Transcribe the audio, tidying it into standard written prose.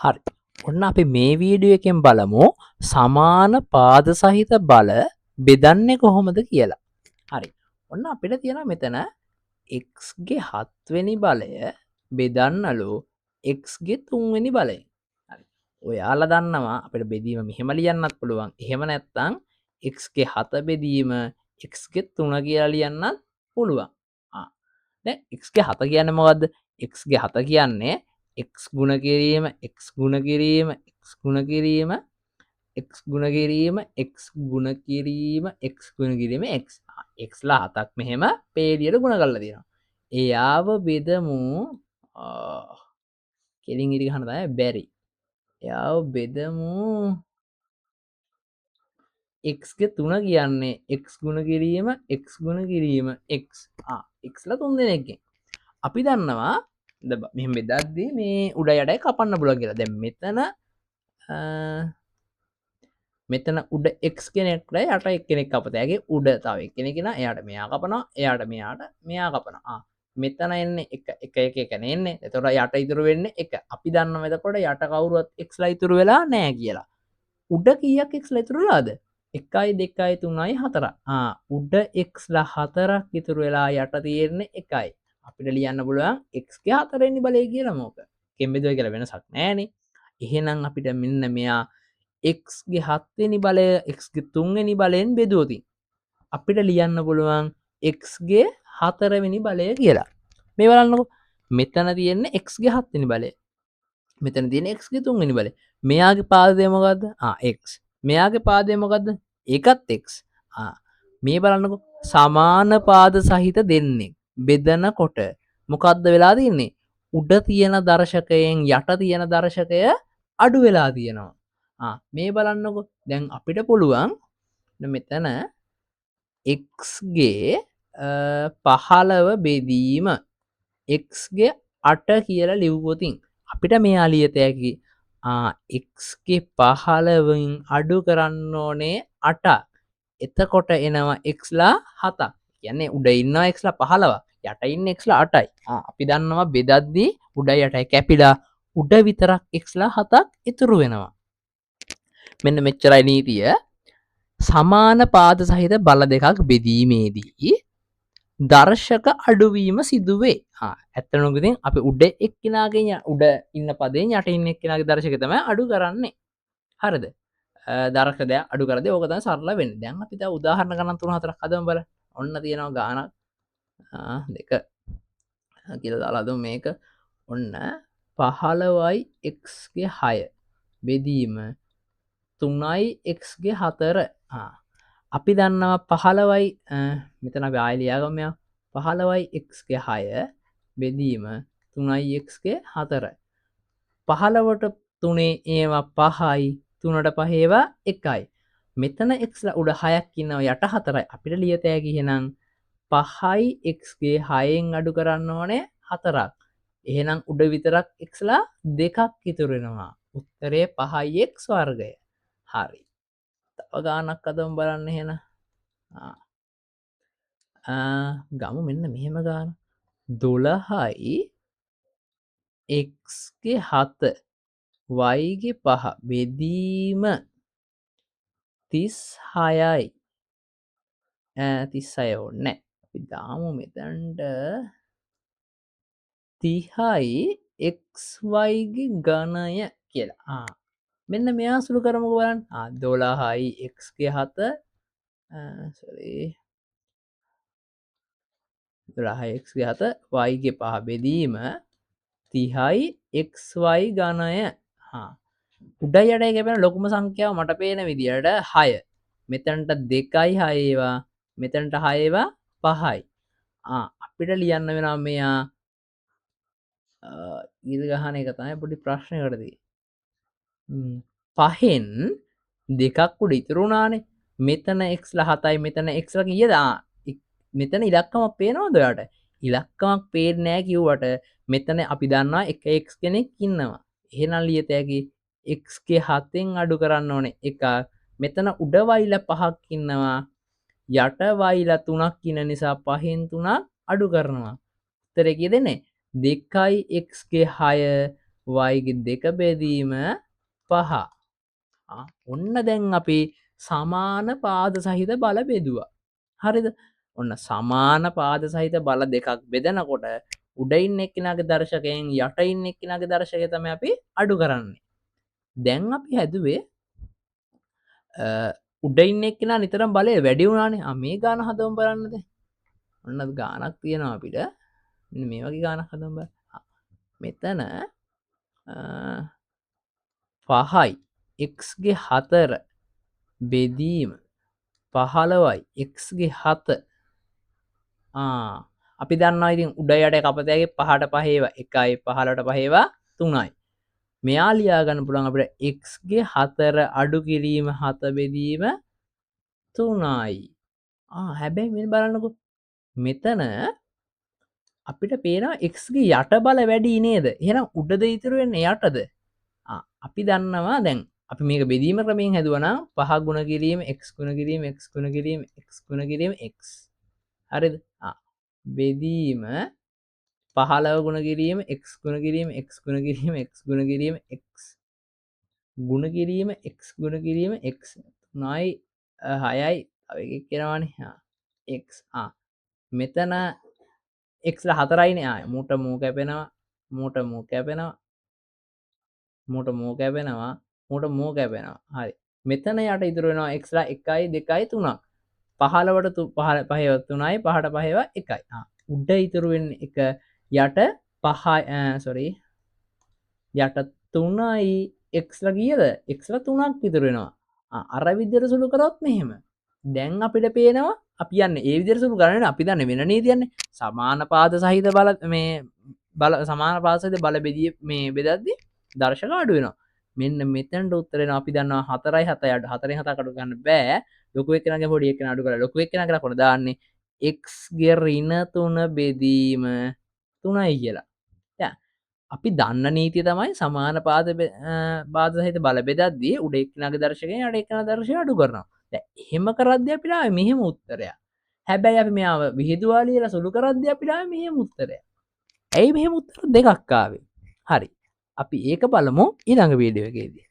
හරි. ඔන්න අපි මේ වීඩියෝ එකෙන් බලමු සමාන පාද සහිත බල බෙදන්නේ කොහොමද කියලා. හරි. ඔන්න අපිට තියෙනවා මෙතන x ගේ 7 වෙනි බලය බෙදන්නලු x ගේ 3 වෙනි බලයෙන්. හරි. ඔයාලා දන්නවා අපිට බෙදීම මෙහෙම ලියන්නත් පුළුවන්. එහෙම නැත්නම් x ගේ 7 බෙදීම x ගේ 3 කියලා ලියන්නත් පුළුවන්. දැන් x ගේ 7 කියන්නේ මොකද්ද? x ගේ 7 කියන්නේ x ගුණ කිරීම x ගුණ කිරීම x ගුණ කිරීම x ගුණ කිරීම x ගුණ කිරීම x ගුණ කිරීම x x ලා 7ක් මෙහෙම පේලියට ගුණ කරලා තියෙනවා. එයාව බෙදමු කෙලින් ඉරි ගන්න තමයි බැරි. එයාව බෙදමු x ගේ 3 කියන්නේ x ගුණ කිරීම x ගුණ කිරීම x x ලා 3 දෙනෙක්ගෙන් අපි දන්නවා මෙහෙම බෙදද්දී මේ උඩ යටයි කපන්න පුළුවන් කියලා. දැන් මෙතන උඩ x කෙනෙක්ට යට එක්කෙනෙක් කපතෑගේ උඩ තව එක්කෙනෙක් කෙනා එයාට මෙයා කපනවා එයාට මෙයා කපනවා. මෙතන එන්නේ එක එන්නේ. එතකොට යට ඉතුරු වෙන්නේ එක. අපි දන්නවා එතකොට යට කවුරුවත් x ලා ඉතුරු වෙලා නැහැ කියලා. උඩ කීයක් x ලා ඉතුරු වෙලාද? 1යි 2යි 3යි 4යි. උඩ x ලා 4ක් ඉතුරු වෙලා යට තියෙන්නේ 1යි. අපිට ලියන්න පුළුවන් x ගේ 4 වෙනි බලය කියලා මොක. කෙන් බෙදුවා කියලා වෙනසක් නැහැනේ. එහෙනම් අපිට මෙන්න මෙයා x ගේ 7 වෙනි බලය x ගේ 3 වෙනි බලයෙන් බෙදුවොත් අපිට ලියන්න පුළුවන් x ගේ 4 වෙනි බලය කියලා. මේ බලන්නකො. මෙතන තියෙන්නේ x ගේ 7 වෙනි බලය. මෙතන තියෙන්නේ x ගේ 3 වෙනි බලය. මෙයාගේ පාදය මොකද්ද? x. මෙයාගේ පාදය මොකද්ද? ඒකත් x. මේ බලන්නකො සමාන පාද සහිත දෙන්නේ බෙදනකොට මොකද්ද වෙලා තියෙන්නේ? උඩ තියෙන දර්ශකයෙන් යට තියෙන දර්ශකය අඩු වෙලා තියෙනවා. මේ බලන්නකො දැන් අපිට පුළුවන් මෙතන x ගේ 15 බෙදීම x ගේ 8 කියලා ලිව්වොතින් අපිට මෙයා ලියත හැකි x ගේ 15න් අඩු කරන්න ඕනේ 8. එතකොට එනවා x ලා 7ක්. කියන්නේ උඩ ඉන්නවා x ලා 15ක්. යට ඉන්නේ x ලා 8යි. අපි දන්නවා බෙදද්දී උඩ යටයි කැපිලා උඩ විතරක් x ලා 7ක් ඉතුරු වෙනවා. මෙන්න මෙච්චරයි නීතිය. සමාන පාද සහිත බල දෙකක් බෙදීමේදී දර්ශක අඩුවීම සිදුවේ. ඇත්තටම ඉතින් අපි උඩ එක්කෙනාගේ උඩ ඉන්න පදයෙන් යට ඉන්න එක්කෙනාගේ දර්ශකය තමයි අඩු කරන්නේ. හරිද? දර්ශකය අඩු කරද්දී ඕක තමයි සරල වෙන්නේ. දැන් අපි තව උදාහරණ ගණන් 3-4ක් හදමු බලන්න. ඔන්න තියෙනවා ගානක් දෙක කියලා දාලා හදමු මේක. ඔන්න 15යි x ගේ 6 බෙදීම 3යි x ගේ 4. අපි දන්නවා 15යි මෙතන අපි ආයෙ ලියාගමු මෙයා 15යි x ගේ 6 බෙදීම 3යි x ගේ 4. 15ට 3 ඒවා 5යි 3ට 5 ඒවා 1යි. මෙතන x ලා උඩ 6ක් ඉන්නවා යට 4යි. අපිට ලියත හැකි එහෙනම් 5යි x ගේ 6න් අඩු කරන්න ඕනේ 4ක්. එහෙනම් උඩ විතරක් x ලා 2ක් ඉතුරු වෙනවා. උත්තරේ 5යි x වර්ගය. හරි. තව ගානක් අදමු බලන්න එහෙනම්. ගමු මෙන්න මෙහෙම ගාන. 12යි x ගේ 7 y ගේ 5 බෙදීම 36යි 36 ඕනේ නැහැ. අපි දාමු මෙතනට 30යි xy ගේ ඝනය කියලා. මෙන්න මෙයා සුළු කරමුකෝ බලන්න. 12යි x ගේ 7 sorry 12යි x ගේ 7 y ගේ 5 බෙදීම 30යි xy ඝනය. උඩ යටයි කැපෙන ලොකුම සංඛ්‍යාව මට පේන විදියට 6. මෙතනට 2යි 6 ඒවා මෙතනට 6 ඒවා 5යි. අපිට ලියන්න වෙනවා මෙයා ඉර ගහන එක තමයි පොඩි ප්‍රශ්නයකටදී. 5න් දෙකක් උඩ ඉතුරු වුණානේ. මෙතන x ලා 7යි මෙතන x ලා කීයද? මෙතන ඉලක්කමක් පේනවද ඔයාලට? ඉලක්කමක් පේන්නේ නැහැ කිව්වට මෙතන අපි දන්නවා එක x කෙනෙක් ඉන්නවා. එහෙනම් ලියත හැකි x ගේ 7න් අඩු කරන්න ඕනේ 1ක්. මෙතන උඩ වයිලා 5ක් ඉන්නවා. යට වයිලා 3ක් ඉන්න නිසා 5න් 3ක් අඩු කරනවා. උත්තරේ කීයද දෙන්නේ? 2යි x ගේ 6 වයිගේ දෙක බෙදීම පහ. ඔන්න දැන් අපි සමාන පාද සහිත බල බෙදවා. හරිද? ඔන්න සමාන පාද සහිත බල දෙකක් බෙදනකොට උඩයින් එක්කෙනගේ දර්ශකයෙන් යටයින් එක්කෙනගේ දර්ශකය තමයි අපි අඩු කරන්නේ. දැන් අපි හැදුවේ උඩයින් එක්කෙනා නිතරම බලය වැඩි වුණානේ. මේ ගාන හදමු බලන්නද? ඔන්න ගානක් තියෙනවා අපිට. මෙන්න මේ වගේ ගානක් හදමු බලන්න. මෙතන 5යි x ගේ 4 බෙදීම 15යි x ගේ 7. අපි දන්නවා ඉතින් උඩ යට කපතෑගේ 5ට 5 ඒවා 1යි 15ට 5 ඒවා 3යි. මෙයා ලියා ගන්න පුළුවන් අපිට x ගේ 4 අඩු කිරීම 7 බෙදීම 3යි. හැබැයි මෙන්න බලන්නකෝ. මෙතන අපිට පේනවා x ගේ යට බල වැඩි නේද? එහෙනම් උඩද ඉතුරු වෙන්නේ යටද? අපි දන්නවා දැන් අපි මේක බෙදීම ක්‍රමයෙන් හැදුවනම් 5 ගුණ කිරීම x ගුණ කිරීම x ගුණ කිරීම x ගුණ කිරීම x. හරිද? බෙදීම 15 ගුණ කිරීම x ගුණ කිරීම x ගුණ කිරීම x ගුණ කිරීම x ගුණ කිරීම x ගුණ කිරීම x 3යි 6යි තව එකක් කියනවනේ x. මෙතන x ලා 4යිනේ. මූට මූ කැපෙනවා මූට මූ කැපෙනවා මූට මූ කැපෙනවා මූට මූ කැපෙනවා. හරි. මෙතන යට ඉතුරු වෙනවා x ලා 1යි 2යි 3ක්. 15ට 5 3යි 5ට 5 ඒවා 1යි. උඩ ඉතුරු වෙන්නේ එක යට 5යි sorry යට 3යි x ලා කීයද? x ලා 3ක් ඉතුරු වෙනවා. අර විදිහට සුළු කරොත් මෙහෙම. දැන් අපිට පේනවා අපි යන්නේ ඒ විදිහට සුළු කරන්නේ. අපි දන්නේ වෙන නේද යන්නේ. සමාන පාද සහිත බල මේ බල සමාන පාද සහිත බල බෙදී මේ බෙදද්දී දර්ශක අඩු වෙනවා. මෙන්න මෙතනට උත්තරේ අපි දන්නවා 4යි 7යි අඩු 4න් 7ක් අඩු ගන්න බෑ. ලොකු එක්කෙනාගේ පොඩි එක්කෙනා අඩු කරලා ලොකු එක්කෙනා කියලා කොහොමද දාන්නේ? x ගේ ඍණ 3 බෙදීම 3යි කියලා. දැන් අපි දන්න නීතිය තමයි සමාන පාද සහිත බල බෙදද්දී උඩ එක්කෙනාගේ දර්ශකයෙන් යට එක්කෙනා දර්ශකය අඩු කරනවා. දැන් එහෙම කරද්දී අපිට ආවේ මෙහෙම උත්තරයක්. හැබැයි අපි මෙයාව විහිදුවා ලියලා සුළු කරද්දී අපිට ආවේ මෙහෙම උත්තරයක්. ඇයි මෙහෙම උත්තර දෙකක් ආවේ? හරි. අපි ඒක බලමු ඊළඟ වීඩියෝ එකේදී.